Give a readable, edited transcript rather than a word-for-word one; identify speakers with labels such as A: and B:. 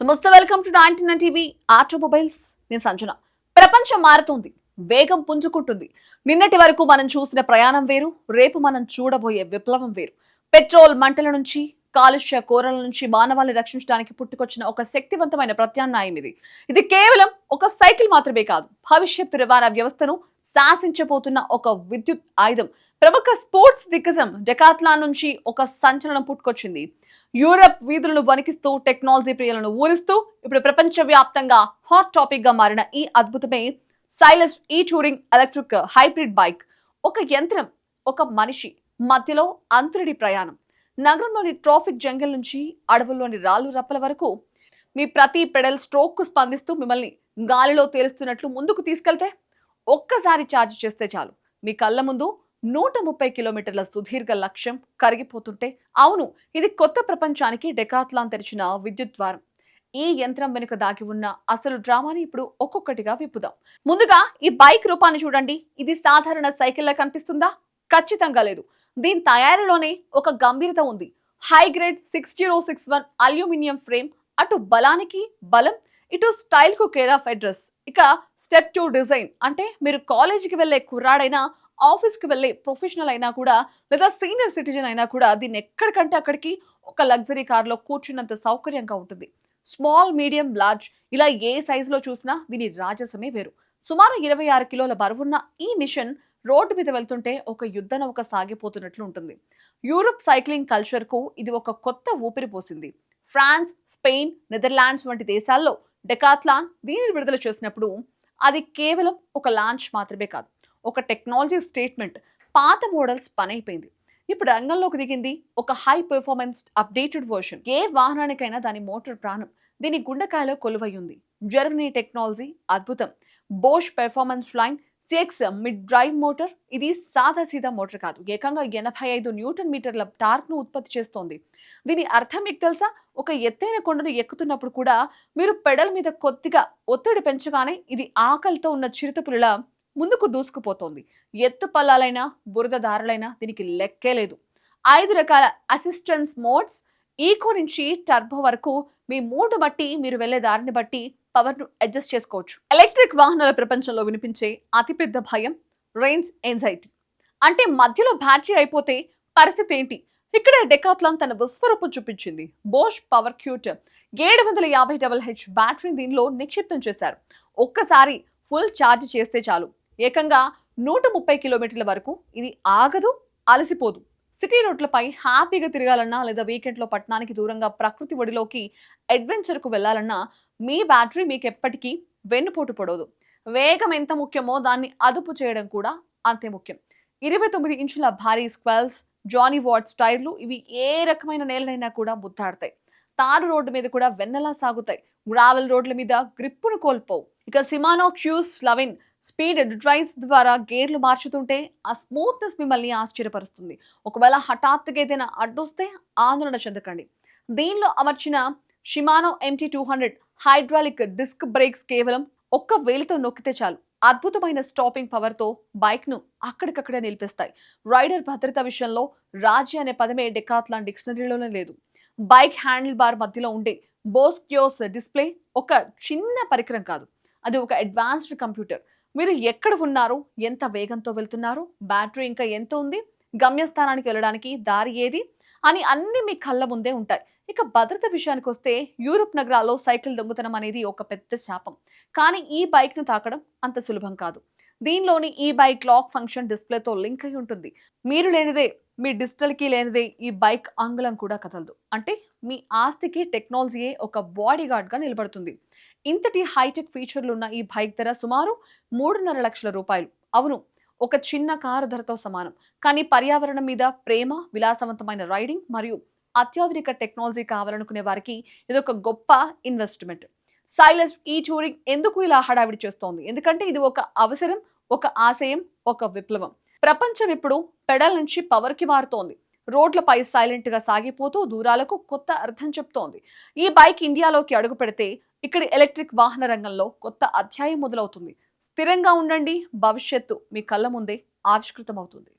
A: నమస్తే, welcome to 99 TV automobiles. నేను సంజన. ప్రపంచం మారుతోంది, వేగం పుంజుకుంటుంది. నిన్నటి వరకు మనం చూసిన ప్రయాణం వేరు, రేపు మనం చూడబోయే విప్లవం వేరు. పెట్రోల్ మంటల నుంచి, కాలుష్య కోరల నుంచి మానవాళిని రక్షించడానికి పుట్టుకొచ్చిన ఒక శక్తివంతమైన ప్రత్యామ్నాయం ఇది. ఇది కేవలం ఒక సైకిల్ మాత్రమే కాదు, భవిష్యత్తు రవాణా వ్యవస్థను శాసించబోతున్న ఒక విద్యుత్ ఆయుధం. ప్రముఖ స్పోర్ట్స్ దిగ్గజం డెకాథ్లాన్ నుంచి ఒక సంచలనం పుట్టుకొచ్చింది. యూరప్ వీధులను వణికిస్తూ టెక్నాలజీ ప్రియులను ఊరిస్తూ ఇప్పుడు ప్రపంచవ్యాప్తంగా హాట్ టాపిక్ గా మారిన ఈ అద్భుతమే సైలస్ ఈ టూరింగ్ ఎలక్ట్రిక్ హైబ్రిడ్ బైక్. ఒక యంత్రం, ఒక మనిషి మధ్యలో అంతుడి ప్రయాణం. నగరంలోని ట్రాఫిక్ జంగల్ నుంచి అడవుల్లోని రాళ్ళు రప్పల వరకు మీ ప్రతి పెడల్ స్ట్రోక్ కు స్పందిస్తూ మిమ్మల్ని గాలిలో తేలుస్తున్నట్లు ముందుకు తీసుకెళ్తే, ఒక్కసారి ఛార్జ్ చేస్తే చాలు మీ కళ్ళ ముందు 130 కిలోమీటర్ల సుదీర్ఘ లక్ష్యం కరిగిపోతుంటే, అవును, ఇది కొత్త ప్రపంచానికి డెకాథ్లాన్ తెరిచిన విద్యుత్ ద్వారం. ఈ యంత్రం వెనుక దాగి ఉన్న అసలు డ్రామాని ఇప్పుడు ఒక్కొక్కటిగా విప్పుదాం. ముందుగా ఈ బైక్ రూపాన్ని చూడండి. ఇది సాధారణ సైకిల్లా కనిపిస్తుందా? ఖచ్చితంగా లేదు. దీని తయారీలోనే ఒక గంభీరత ఉంది. హై గ్రేడ్ 6061 అల్యూమినియం ఫ్రేమ్ అటు బలానికి బలం, ఇటు స్టైల్ కు కేర్ ఆఫ్ అడ్రస్. ఇక స్టెప్ 2 డిజైన్ అంటే మీరు కాలేజీకి వెళ్లే కుర్రాడైనా, ఆఫీస్ కి వెళ్లే ప్రొఫెషనల్ అయినా కూడా, లేదా సీనియర్ సిటిజన్ అయినా కూడా దీన్ని ఎక్కడికంటే అక్కడికి ఒక లగ్జరీ కార్ లో కూర్చున్నంత సౌకర్యంగా ఉంటుంది. స్మాల్, మీడియం, లార్జ్ ఇలా ఏ సైజ్ లో చూసినా దీని రాజసమే వేరు. సుమారు 26 కిలోల బరువున్న ఈ మిషన్ రోడ్డు మీద వెళ్తుంటే ఒక యుద్ధ నౌక సాగిపోతున్నట్లు ఉంటుంది. యూరప్ సైక్లింగ్ కల్చర్ కు ఇది ఒక కొత్త ఊపిరి పోసింది. ఫ్రాన్స్, స్పెయిన్, నెదర్లాండ్స్ వంటి దేశాల్లో డెకాథ్లాన్ దీనిని విడుదల చేసినప్పుడు అది కేవలం ఒక లాంచ్ మాత్రమే కాదు, ఒక టెక్నాలజీ స్టేట్మెంట్. పాత మోడల్స్ పనైపోయింది, ఇప్పుడు రంగంలోకి దిగింది ఒక హై పెర్ఫార్మెన్స్ అప్డేటెడ్ వర్షన్. ఏ వాహనానికైనా దాని మోటార్ ప్రాణం దీని గుండెకాయలో కొలువై ఉంది. జర్మనీ టెక్నాలజీ అద్భుతం. Bosch performance line CX mid drive motor. ఇది సాదా సీదా మోటార్ కాదు, ఏకంగా 85 న్యూటన్ మీటర్ల టార్క్ ను ఉత్పత్తి చేస్తోంది. దీని అర్థం మీకు తెలుసా? ఒక ఎత్తైన కొండను ఎక్కుతున్నప్పుడు కూడా మీరు పెడల్ మీద కొద్దిగా ఒత్తిడి పెంచగానే ఇది ఆకలితో ఉన్న చిరుతపులిలా ముందుకు దూసుకుపోతోంది. ఎత్తు పల్లాలైనా, బురద దారులైనా దీనికి లెక్కే లేదు. 5 రకాల అసిస్టెన్స్ మోడ్స్, ఈకో నుంచి టర్బో వరకు మీ మూడు బట్టి, మీరు వెళ్లే దారిని బట్టి పవర్ ను అడ్జస్ట్ చేసుకోవచ్చు. ఎలక్ట్రిక్ వాహనాల ప్రపంచంలో వినిపించే అతిపెద్ద భయం రేంజ్ ఎంజైటీ. అంటే మధ్యలో బ్యాటరీ అయిపోతే పరిస్థితి ఏంటి? ఇక్కడ డెకాథ్లాన్ తన విశ్వరూపం చూపించింది. బోష్ పవర్ క్యూట్ 750 బ్యాటరీని దీనిలో నిక్షిప్తం చేశారు. ఒక్కసారి ఫుల్ ఛార్జ్ చేస్తే చాలు, ఏకంగా 130 కిలోమీటర్ల వరకు ఇది ఆగదు, అలసిపోదు. సిటీ రోడ్లపై హ్యాపీగా తిరగాలన్నా, లేదా వీకెండ్ లో పట్టణానికి దూరంగా ప్రకృతి ఒడిలోకి అడ్వెంచర్ కు వెళ్లాలన్నా మీ బ్యాటరీ మీకు ఎప్పటికీ వెన్నుపోటు పొడవదు. వేగం ఎంత ముఖ్యమో దాన్ని అదుపు చేయడం కూడా అంతే ముఖ్యం. 29 ఇంచుల భారీ స్క్వాల్స్ జానీ వాట్స్ టైర్లు, ఇవి ఏ రకమైన నేలనైనా కూడా ముద్దాడతాయి. తారు రోడ్డు మీద కూడా వెన్నలా సాగుతాయి. గ్రావెల్ రోడ్ల మీద గ్రిప్పును కోల్పోవు. ఇక సిమానో Q11 స్పీడ్ డ్రైవ్స్ ద్వారా గేర్లు మార్చుతుంటే ఆ స్మూత్నెస్ మిమ్మల్ని ఆశ్చర్యపరుస్తుంది. ఒకవేళ హఠాత్తుగా ఏదైనా అడ్డొస్తే ఆందోళన చెందకండి. దీనిలో అమర్చిన షిమానో MT200 హైడ్రాలిక్ డిస్క్ బ్రేక్స్ కేవలం ఒక్క వేలితో నొక్కితే చాలు అద్భుతమైన స్టాపింగ్ పవర్ తో బైక్ ను అక్కడికక్కడే నిలిపేస్తాయి. రైడర్ భద్రత విషయంలో రాజీ అనే పదమే డెకాథ్లాన్ డిక్షనరీలోనే లేదు. బైక్ హ్యాండిల్ బార్ మధ్యలో ఉండే బోస్క్యోస్ డిస్ప్లే ఒక చిన్న పరికరం కాదు, అది ఒక అడ్వాన్స్డ్ కంప్యూటర్. మీరు ఎక్కడ ఉన్నారు, ఎంత వేగంతో వెళ్తున్నారు, బ్యాటరీ ఇంకా ఎంత ఉంది, గమ్యస్థానానికి వెళ్ళడానికి దారి ఏది అని అన్ని మీ కళ్ళ ముందే ఉంటాయి. ఇక భద్రత విషయానికి వస్తే, యూరప్ నగరాల్లో సైకిల్ దొంగతనం అనేది ఒక పెద్ద శాపం. కానీ ఈ బైక్ ను తాకడం అంత సులభం కాదు. దీనిలోని ఈ బైక్ లాక్ ఫంక్షన్ డిస్ప్లేతో లింక్ అయి ఉంటుంది. మీరు లేనిదే, మీ డిజిటల్ కి లేనిదే ఈ బైక్ అంగుళం కూడా కదలదు. అంటే మీ ఆస్తికి టెక్నాలజీయే ఒక బాడీ గార్డ్ గా నిలబడుతుంది. ఇంతటి హైటెక్ ఫీచర్లు ఉన్న ఈ బైక్ ధర సుమారు 3.5 లక్షల రూపాయలు. అవును, ఒక చిన్న కారు ధరతో సమానం. కానీ పర్యావరణం మీద ప్రేమ, విలాసవంతమైన రైడింగ్ మరియు అత్యాధునిక టెక్నాలజీ కావాలనుకునే వారికి ఇదొక గొప్ప ఇన్వెస్ట్మెంట్. సైలస్ ఈ టూరింగ్ ఎందుకు ఇలా హడావిడి చేస్తోంది? ఎందుకంటే ఇది ఒక అవసరం, ఒక ఆశయం, ఒక విప్లవం. ప్రపంచం ఇప్పుడు పెడల్ నుంచి పవర్ కి మారుతోంది. రోడ్లపై సైలెంట్ గా సాగిపోతూ దూరాలకు కొత్త అర్థం చెప్తోంది. ఈ బైక్ ఇండియాలోకి అడుగు పెడితే ఇక్కడి ఎలక్ట్రిక్ వాహన రంగంలో కొత్త అధ్యాయం మొదలవుతుంది. స్థిరంగా ఉండండి, భవిష్యత్తు మీ కళ్ళ ముందే ఆవిష్కృతమవుతుంది.